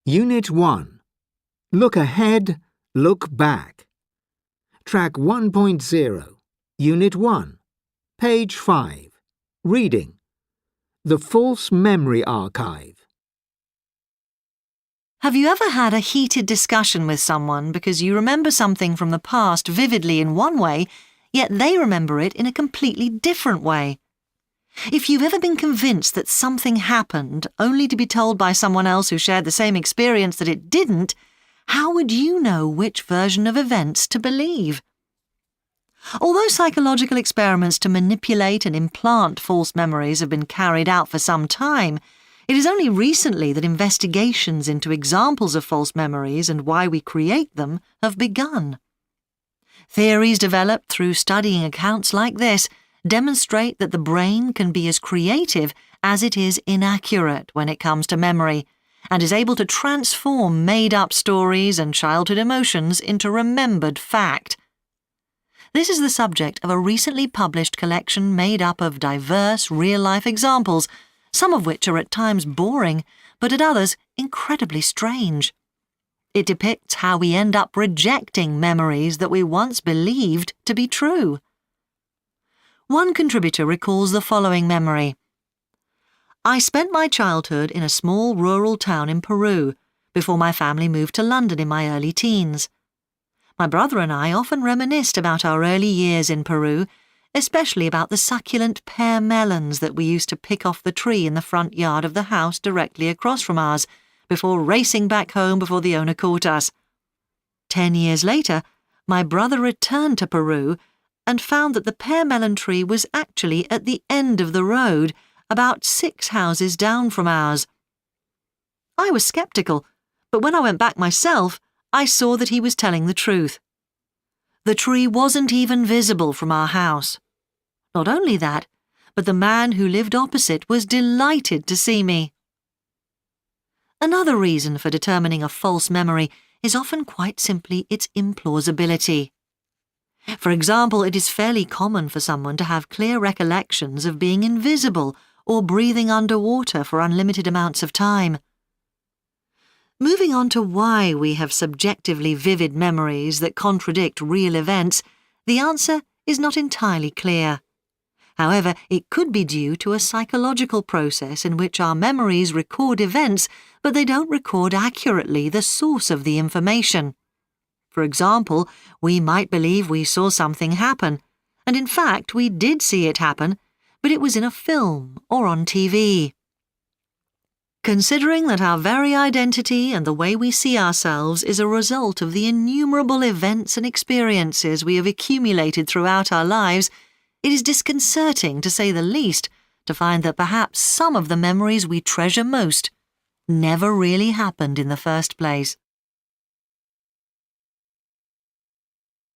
Unit 1. Look ahead, look back. Track 1.0. Unit 1. Page 5. Reading. The False Memory Archive. Have you ever had a heated discussion with someone because you remember something from the past vividly in one way, yet they remember it in a completely different way? If you've ever been convinced that something happened only to be told by someone else who shared the same experience that it didn't, how would you know which version of events to believe? Although psychological experiments to manipulate and implant false memories have been carried out for some time, it is only recently that investigations into examples of false memories and why we create them have begun. Theories developed through studying accounts like this demonstrate that the brain can be as creative as it is inaccurate when it comes to memory, and is able to transform made-up stories and childhood emotions into remembered fact. This is the subject of a recently published collection made up of diverse real-life examples, some of which are at times boring, but at others incredibly strange. It depicts how we end up rejecting memories that we once believed to be true. One contributor recalls the following memory. I spent my childhood in a small rural town in Peru before my family moved to London in my early teens. My brother and I often reminisced about our early years in Peru, especially about the succulent pear melons that we used to pick off the tree in the front yard of the house directly across from ours, before racing back home before the owner caught us. 10 years later, my brother returned to Peru and found that the pear melon tree was actually at the end of the road, about 6 houses down from ours. I was sceptical, but when I went back myself, I saw that he was telling the truth. The tree wasn't even visible from our house. Not only that, but the man who lived opposite was delighted to see me. Another reason for determining a false memory is often quite simply its implausibility. For example, it is fairly common for someone to have clear recollections of being invisible or breathing underwater for unlimited amounts of time. Moving on to why we have subjectively vivid memories that contradict real events, the answer is not entirely clear. However, it could be due to a psychological process in which our memories record events, but they don't record accurately the source of the information. For example, we might believe we saw something happen, and in fact we did see it happen, but it was in a film or on TV. Considering that our very identity and the way we see ourselves is a result of the innumerable events and experiences we have accumulated throughout our lives, it is disconcerting, to say the least, to find that perhaps some of the memories we treasure most never really happened in the first place.